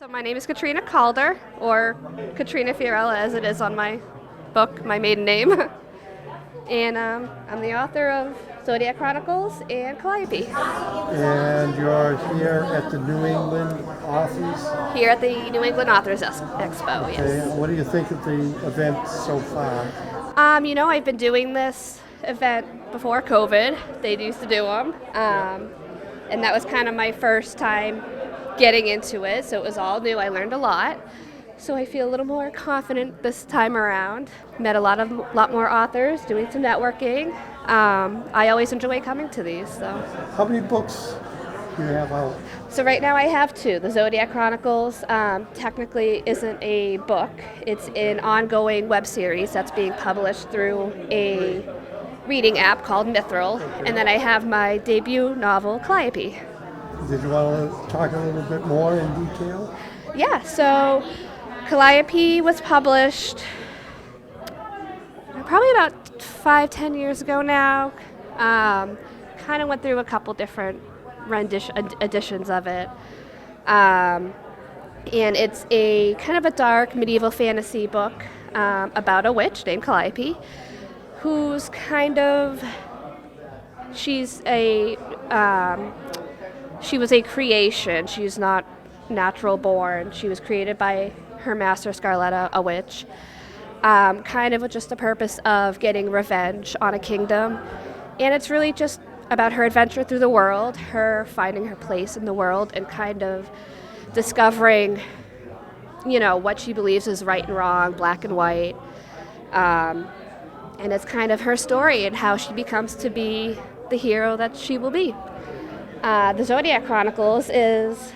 So my name is Katrina Calder, or Katrina Fiorella as it is on my book, my maiden name. And I'm the author of Zodiac Chronicles and Calliope. And you're here at the New England Authors? Here at the New England Authors Expo, Okay. yes. What do you think of the event so far? I've been doing this event before COVID. They used to do them. And that was kind of my first time getting into it, so it was all new. I learned a lot. So I feel a little more confident this time around. Met a lot more authors, doing some networking. I always enjoy coming to these. So. How many books do you have out? So right now I have two. The Zodiac Chronicles technically isn't a book. It's an ongoing web series that's being published through a reading app called Mithril. And then I have my debut novel, Calliope. Did you want to talk a little bit more in detail? Yeah, so Calliope was published probably about 5-10 years ago now. Kind of went through a couple different editions of it. And it's a kind of a dark medieval fantasy book about a witch named Calliope, who's she was a creation. She's not natural born. She was created by her master Scarletta, a witch, kind of with just the purpose of getting revenge on a kingdom. And it's really just about her adventure through the world, her finding her place in the world and kind of discovering, what she believes is right and wrong, black and white. And it's kind of her story and how she becomes to be the hero that she will be. The Zodiac Chronicles is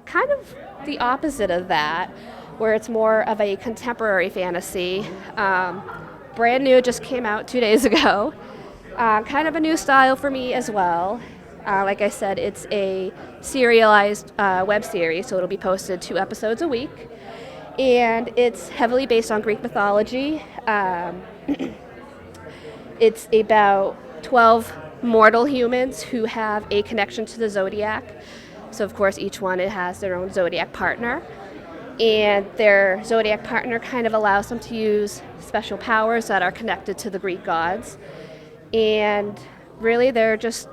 kind of the opposite of that, where it's more of a contemporary fantasy. Brand new, just came out 2 days ago. Kind of a new style for me as well. Like I said, it's a serialized web series, so it'll be posted 2 episodes a week. And it's heavily based on Greek mythology. It's about 12 mortal humans who have a connection to the zodiac. So of course each one has their own zodiac partner, and their zodiac partner kind of allows them to use special powers that are connected to the Greek gods. And really they're just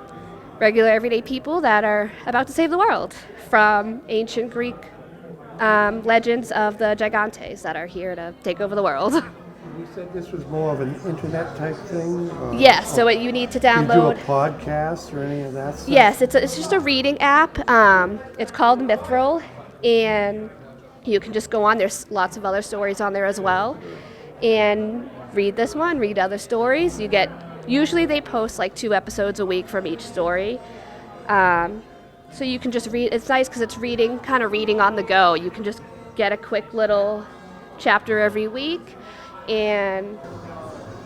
regular everyday people that are about to save the world from ancient Greek legends of the Gigantes that are here to take over the world. You said this was more of an internet type thing? Yes, so you need to download. Do you do a podcast or any of that stuff? Yes, it's just a reading app. It's called Mithril, and you can just go on. There's lots of other stories on there as well, and read this one, read other stories. Usually they post like 2 episodes a week from each story. So you can just read. It's nice because it's kind of reading on the go. You can just get a quick little chapter every week, and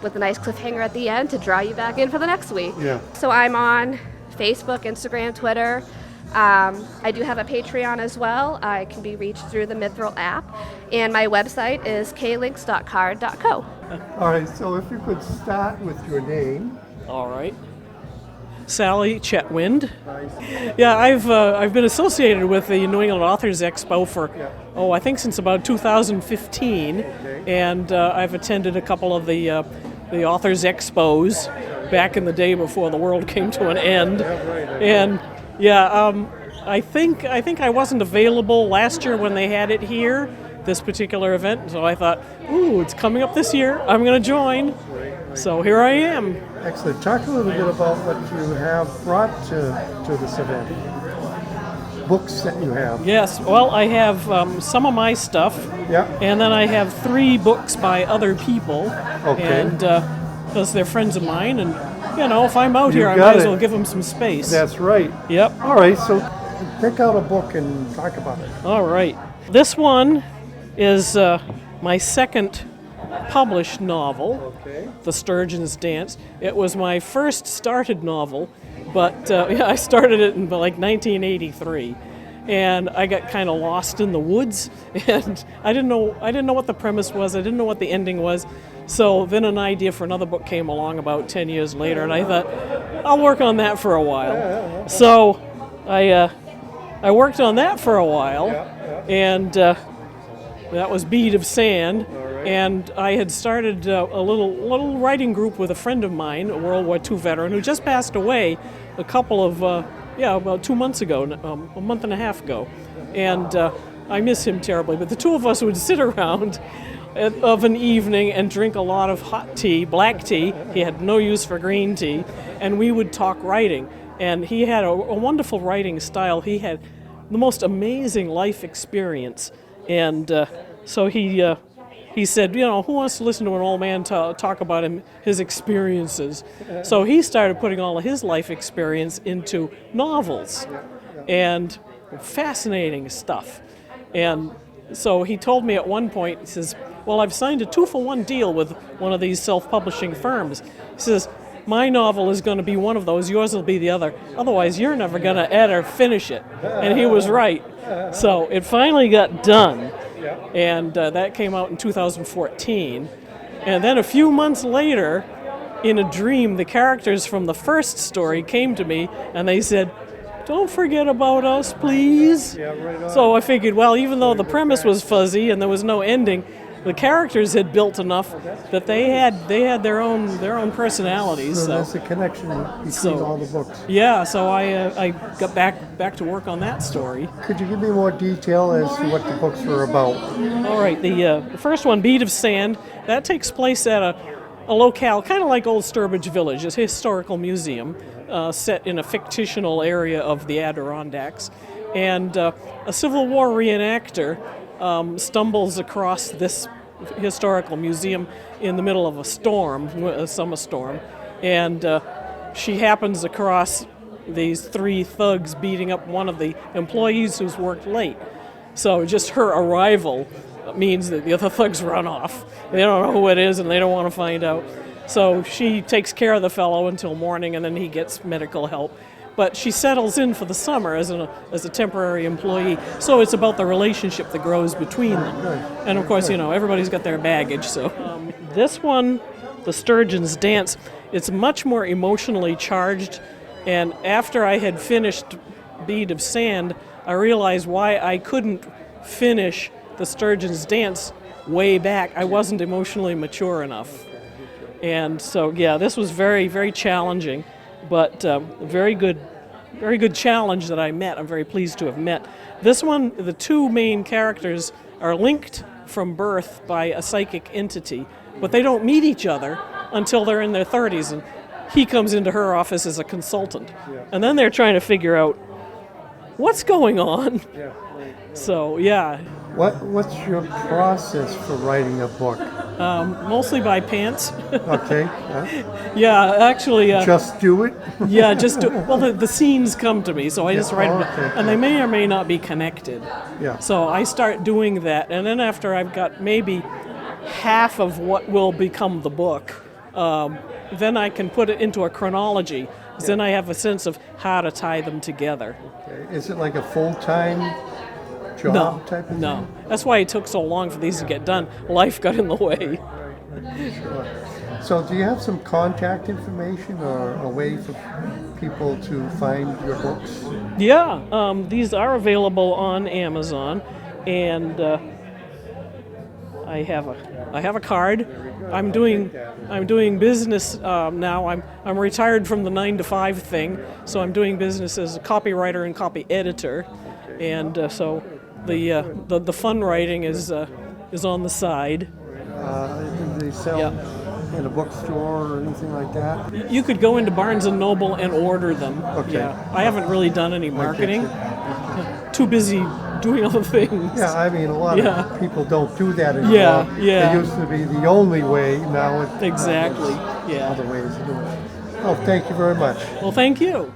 with a nice cliffhanger at the end to draw you back in for the next week. Yeah. So I'm on Facebook, Instagram, Twitter. I do have a Patreon as well. I can be reached through the Mithril app, and my website is klinks.card.co. All right, so if you could start with your name. All right. Sally Chetwynd. Nice. Yeah, I've been associated with the New England Authors Expo for, I think since about 2015, and I've attended a couple of the Authors Expos back in the day before the world came to an end. And I think I wasn't available last year when they had it here, this particular event, so I thought, ooh, it's coming up this year, I'm going to join. So here I am. Excellent. Talk a little bit about what you have brought to this event. Books that you have. Yes, well, I have some of my stuff, and then I have 3 books by other people, and because they're friends of mine, and if I'm out here, I might as well give them some space. That's right. Yep. All right, so pick out a book and talk about it. All right. This one is my second published novel, The Sturgeon's Dance. It was my first started novel, but I started it in like 1983, and I got kind of lost in the woods, and I didn't know what the premise was. I didn't know what the ending was. So then an idea for another book came along about 10 years later, and I thought, I'll work on that for a while. So I worked on that for a while, and that was Bead of Sand. And I had started a little writing group with a friend of mine, a World War II veteran who just passed away a couple of about 2 months ago, a month and a half ago, and I miss him terribly. But the two of us would sit around of an evening and drink a lot of hot tea, black tea. He had no use for green tea, and we would talk writing. And he had a wonderful writing style. He had the most amazing life experience, and so he said, who wants to listen to an old man talk about his experiences? So he started putting all of his life experience into novels, and fascinating stuff. And so he told me at one point, he says, well, I've signed a 2-for-1 deal with one of these self-publishing firms. He says, my novel is going to be one of those, yours will be the other. Otherwise, you're never going to edit or finish it. And he was right. So it finally got done. And that came out in 2014. And then a few months later, in a dream, the characters from the first story came to me and they said, don't forget about us, please. Yeah, right on. So I figured, well, even though the premise was fuzzy and there was no ending, the characters had built enough that they had their own personalities. So there's a connection between all the books. Yeah, so I got back to work on that story. Could you give me more detail as to what the books are about? All right, the first one, Bead of Sand, that takes place at a locale, kind of like Old Sturbridge Village, a historical museum set in a fictional area of the Adirondacks. And a Civil War reenactor stumbles across this historical museum in the middle of a storm, a summer storm, and she happens across these 3 thugs beating up one of the employees who's worked late. So just her arrival means that the other thugs run off. They don't know who it is and they don't want to find out. So she takes care of the fellow until morning, and then he gets medical help. But she settles in for the summer as a temporary employee. So it's about the relationship that grows between them. And of course, everybody's got their baggage. So this one, The Sturgeon's Dance, it's much more emotionally charged. And after I had finished Bead of Sand, I realized why I couldn't finish The Sturgeon's Dance way back. I wasn't emotionally mature enough. And so, yeah, this was very, very challenging, but very good challenge that I met. I'm very pleased to have met. This one, the 2 main characters are linked from birth by a psychic entity, but they don't meet each other until they're in their 30s, and he comes into her office as a consultant. And then they're trying to figure out what's going on. So, yeah. What's your process for writing a book? Mostly by pants. Okay. Yeah, actually. Just do it? Yeah, just do. Well, the scenes come to me, so I just write them, okay. and they may or may not be connected. Yeah. So I start doing that, and then after I've got maybe half of what will become the book, then I can put it into a chronology. Then I have a sense of how to tie them together. Okay. Is it like a full-time job type of thing? No. That's why it took so long for these to get done. Life got in the way. Sure. So do you have some contact information or a way for people to find your books? Yeah, these are available on Amazon, and I have a card. I'm doing business now. I'm retired from the 9-to-5 thing, so I'm doing business as a copywriter and copy editor, and so the fun writing is on the side. Do they sell in a bookstore or anything like that? You could go into Barnes and Noble and order them. Okay. Yeah, I haven't really done any marketing. Too busy doing other things. Yeah, I mean, a lot of people don't do that anymore. Yeah. It used to be the only way. Now it's Exactly. Yeah. other ways to do it. Oh, thank you very much. Well, thank you.